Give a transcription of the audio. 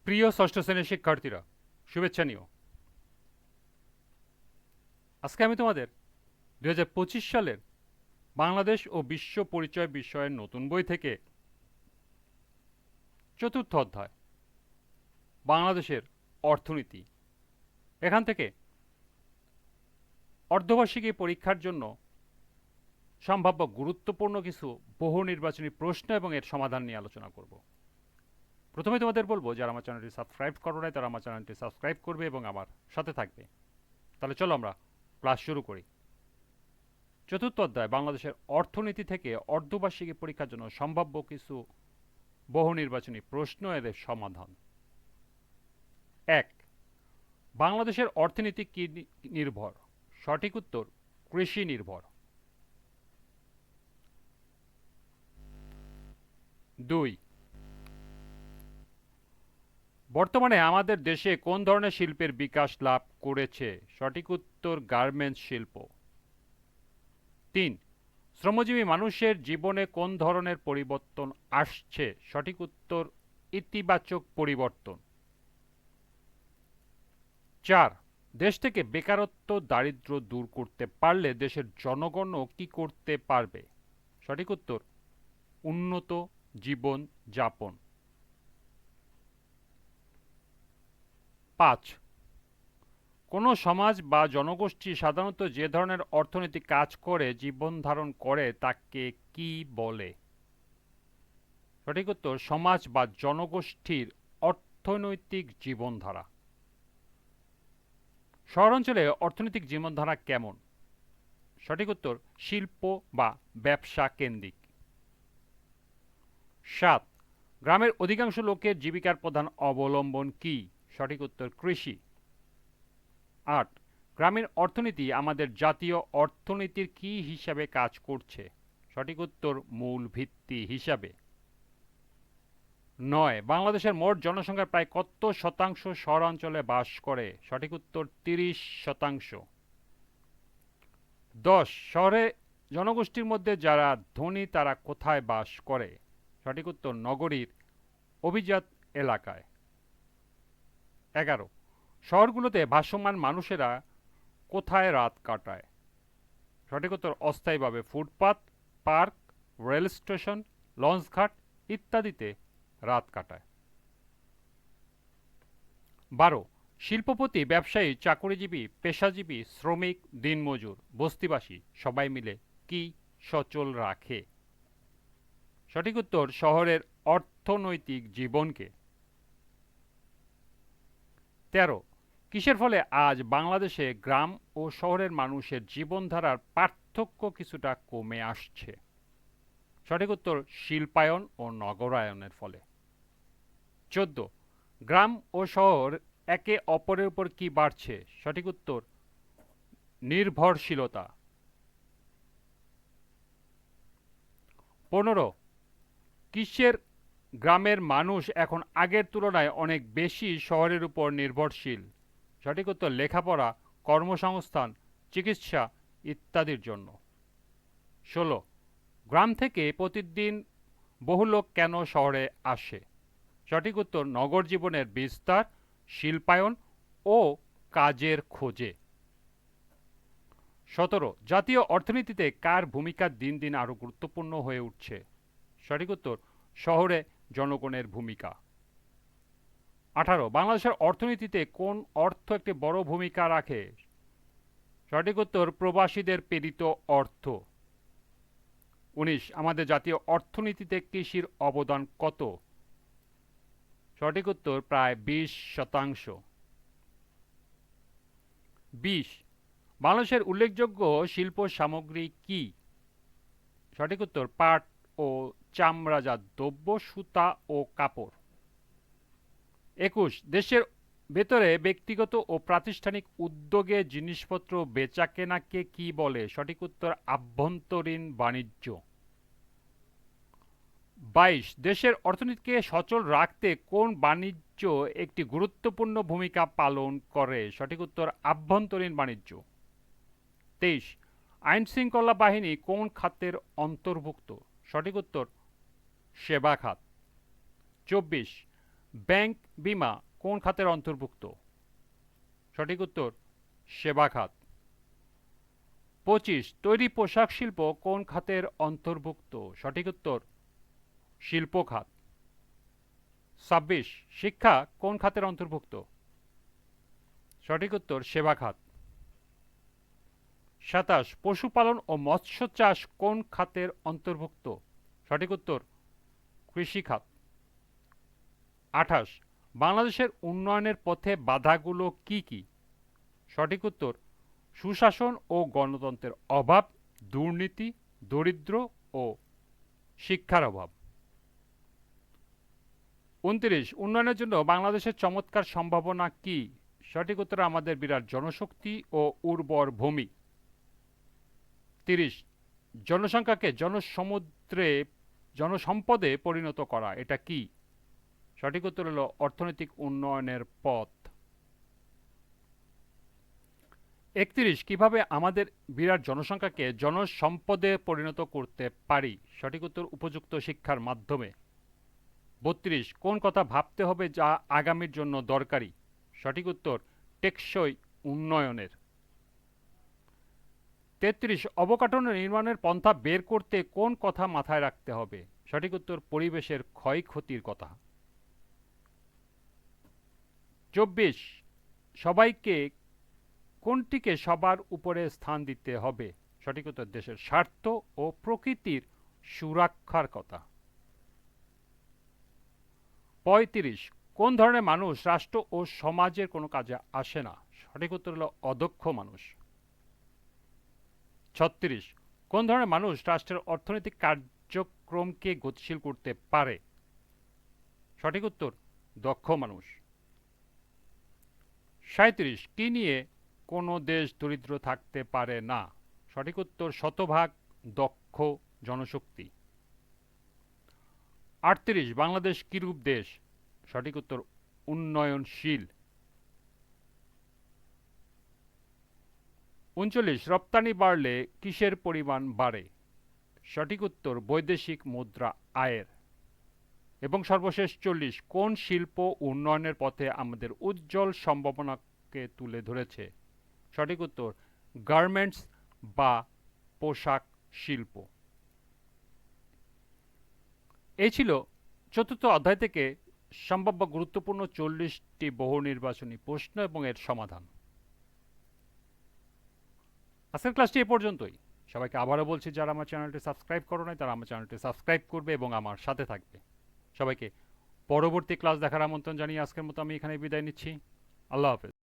প্রিয় ষষ্ঠ শ্রেণীর শিক্ষার্থীরা, শুভেচ্ছা নিও। আজকে আমি তোমাদের 2025 সালের বাংলাদেশ ও বিশ্ব পরিচয় বিষয়ের নতুন বই থেকে চতুর্থ অধ্যায় বাংলাদেশের অর্থনীতি, এখান থেকে অর্ধবার্ষিকী পরীক্ষার জন্য সম্ভাব্য গুরুত্বপূর্ণ কিছু বহু নির্বাচনী প্রশ্ন এবং এর সমাধান নিয়ে আলোচনা করব। প্রথমে তোমাদের বলবো, যারা আমার চ্যানেলটি সাবস্ক্রাইব করো নাই তারা আমার চ্যানেলটি সাবস্ক্রাইব করবে এবং আমার সাথে থাকবে। তাহলে চলো আমরা ক্লাস শুরু করি। চতুর্থ অধ্যায় বাংলাদেশের অর্থনীতি থেকে অর্ধবার্ষিকী পরীক্ষার জন্য সম্ভাব্য কিছু বহু নির্বাচনী প্রশ্ন, এদের সমাধান। 1. বাংলাদেশের অর্থনীতি কি নির্ভর? সঠিক উত্তর কৃষি নির্ভর। 2. বর্তমানে আমাদের দেশে কোন ধরনের শিল্পের বিকাশ লাভ করেছে? সঠিক উত্তর গার্মেন্টস শিল্প। 3. শ্রমজীবী মানুষের জীবনে কোন ধরনের পরিবর্তন আসছে? সঠিক উত্তর ইতিবাচক পরিবর্তন। 4. দেশ থেকে বেকারত্ব দারিদ্র্য দূর করতে পারলে দেশের জনগণও কি করতে পারবে? সঠিক উত্তর উন্নত জীবন যাপন। 5. কোনো সমাজ বা জনগোষ্ঠী সাধারণত যে ধরনের অর্থনৈতিক কাজ করে জীবন ধারণ করে তাকে কি বলে? সঠিক উত্তর সমাজ বা জনগোষ্ঠীর অর্থনৈতিক জীবনধারা। শহরাঞ্চলে অর্থনৈতিক জীবনধারা কেমন? সঠিক উত্তর শিল্প বা ব্যবসা কেন্দ্রিক। 7. গ্রামের অধিকাংশ লোকের জীবিকার প্রধান অবলম্বন কি? সঠিক উত্তর কৃষি। 8. গ্রামীণ অর্থনীতি আমাদের জাতীয় অর্থনীতির কি হিসাবে কাজ করছে? সঠিক উত্তর মূল ভিত্তি হিসাবে। 9. বাংলাদেশের মোট জনসংখ্যার প্রায় কত শতাংশ শহরাঞ্চলে বাস করে? সঠিক উত্তর 30%। 10. শহরে জনগোষ্ঠীর মধ্যে যারা ধনী তারা কোথায় বাস করে? সঠিক উত্তর নগরীর অভিজাত এলাকায়। 11. শহরগুলোতে ভাসমান মানুষেরা কোথায় রাত কাটায়? সঠিক উত্তর অস্থায়ীভাবে ফুটপাত, পার্ক, রেল স্টেশন, লঞ্চঘাট ইত্যাদিতে রাত কাটায়। 12. শিল্পপতি, ব্যবসায়ী, চাকরিজীবী, পেশাজীবী, শ্রমিক, দিনমজুর, বস্তিবাসী সবাই মিলে কি সচল রাখে? সঠিক উত্তর শহরের অর্থনৈতিক জীবনকে। 13. কিসের ফলে আজ বাংলাদেশে গ্রাম ও শহরের মানুষের জীবনধারার পার্থক্য কিছুটা কমে আসছে? সঠিক উত্তর শিল্পায়ন ও নগরায়নের ফলে। 14. গ্রাম ও শহর একে অপরের উপর কি বাড়ছে? সঠিক উত্তর নির্ভরশীলতা। 15. কিসের গ্রামের মানুষ এখন আগের তুলনায় অনেক বেশি শহরের উপর নির্ভরশীল? সঠিক উত্তর লেখাপড়া, কর্মসংস্থান, চিকিৎসা ইত্যাদির জন্য। 16. গ্রাম থেকে প্রতিদিন বহু লোক কেন শহরে আসে? সঠিক উত্তর নগর জীবনের বিস্তার, শিল্পায়ন ও কাজের খোঁজে। 17. জাতীয় অর্থনীতিতে কার ভূমিকা দিন দিন আরও গুরুত্বপূর্ণ হয়ে উঠছে? সঠিক উত্তর শহরে জনগণের ভূমিকা। 18. বাংলাদেশের অর্থনীতিতে কোন অর্থ একটি বড় ভূমিকা রাখে? সঠিক উত্তর প্রবাসীদের প্রেরিত অর্থ। 19. আমাদের জাতীয় অর্থনীতিতে কৃষির অবদান কত? সঠিক উত্তর প্রায় 20%। 20. বাংলাদেশের উল্লেখযোগ্য শিল্প সামগ্রী কি? সঠিক উত্তর পাট ও চামড়াজাত দ্রব্য, সুতা ও কাপড়। 21. দেশের ভেতরে ব্যক্তিগত ও প্রাতিষ্ঠানিক উদ্যোগে জিনিসপত্র বেচাকেনাকে কি বলে? সঠিক উত্তর আভ্যন্তরীণ বাণিজ্য। 22. দেশের অর্থনীতিকে সচল রাখতে কোন বাণিজ্য একটি গুরুত্বপূর্ণ ভূমিকা পালন করে? সঠিক উত্তর আভ্যন্তরীণ বাণিজ্য। 23. আইন শৃঙ্খলা বাহিনী কোন খাতের অন্তর্ভুক্ত? সঠিক উত্তর সেবা খাত। 24. ব্যাংক বীমা কোন খাতের অন্তর্ভুক্ত? সঠিক উত্তর সেবা খাত। 25 তৈরি পোশাক শিল্প কোন খাতের অন্তর্ভুক্ত? সঠিক উত্তর শিল্প খাত। 26 শিক্ষা কোন খাতের অন্তর্ভুক্ত? সঠিক উত্তর সেবা খাত। 27 পশুপালন ও মৎস্য চাষ কোন খাতের অন্তর্ভুক্ত? সঠিক উত্তর কৃষি খাত। 28 বাংলাদেশের উন্নয়নের পথে বাধাগুলো কি কি? সঠিক উত্তর সুশাসন ও গণতন্ত্রের অভাব, দুর্নীতি, দরিদ্র ও শিক্ষার অভাব। 29 উন্নয়নের জন্য বাংলাদেশের চমৎকার সম্ভাবনা কি? সঠিক উত্তর আমাদের বিরাট জনশক্তি ও উর্বর ভূমি। 30 জনসংখ্যাকে জনসম্পদে পরিণত করা এটা কি? সঠিক উত্তর হলো অর্থনৈতিক উন্নয়নের পথ। 31 কিভাবে আমাদের বিরাট জনসংখ্যাকে জনসম্পদে পরিণত করতে পারি? সঠিক উত্তর উপযুক্ত শিক্ষার মাধ্যমে। 32 কোন কথা ভাবতে হবে যা আগামীর জন্য দরকারি? সঠিক উত্তর টেকসই উন্নয়নের। 33 অবকাঠামো নির্মাণের পন্থা বের করতে কোন কথা মাথায় রাখতে হবে? সঠিক উত্তর পরিবেশের ক্ষয়ক্ষতির কথা। 24 সবাইকে কোনটিকে সবার উপরে স্থান দিতে হবে? সঠিক উত্তর দেশের স্বার্থ ও প্রকৃতির সুরক্ষার কথা। 35 কোন ধরনের মানুষ রাষ্ট্র ও সমাজের কোনো কাজে আসে না? সঠিক উত্তর হলো অদক্ষ মানুষ। 36 কোন ধরনের মানুষ রাষ্ট্রের অর্থনৈতিক কার্যক্রমকে গতিশীল করতে পারে? সঠিক উত্তর দক্ষ মানুষ। 37 কি নিয়ে কোনো দেশ দরিদ্র থাকতে পারে না? সঠিক উত্তর শতভাগ দক্ষ জনশক্তি। 38 বাংলাদেশ কিরূপ দেশ? সঠিক উত্তর উন্নয়নশীল। 39 রপ্তানি বাড়লে কিসের পরিমাণ বাড়ে? সঠিক উত্তর বৈদেশিক মুদ্রা আয়ের। এবং সর্বশেষ 40 কোন শিল্প উন্নয়নের পথে আমাদের উজ্জ্বল সম্ভাবনাকে তুলে ধরেছে? সঠিক উত্তর গার্মেন্টস বা পোশাক শিল্প। এই ছিল চতুর্থ অধ্যায় থেকে সম্ভাব্য গুরুত্বপূর্ণ 40টি বহু নির্বাচনী প্রশ্ন এবং এর সমাধান। আজকের ক্লাসটি এ পর্যন্তই। সবাইকে আবারও বলছি যারা আমার চ্যানেলটি সাবস্ক্রাইব করো নাই তারা আমার চ্যানেলটি সাবস্ক্রাইব করবে এবং আমার সাথে থাকবে। সবাইকে পরবর্তী ক্লাস দেখার আমন্ত্রণ জানিয়ে আজকের মতো আমি এখানে বিদায় নিচ্ছি। আল্লাহ হাফেজ।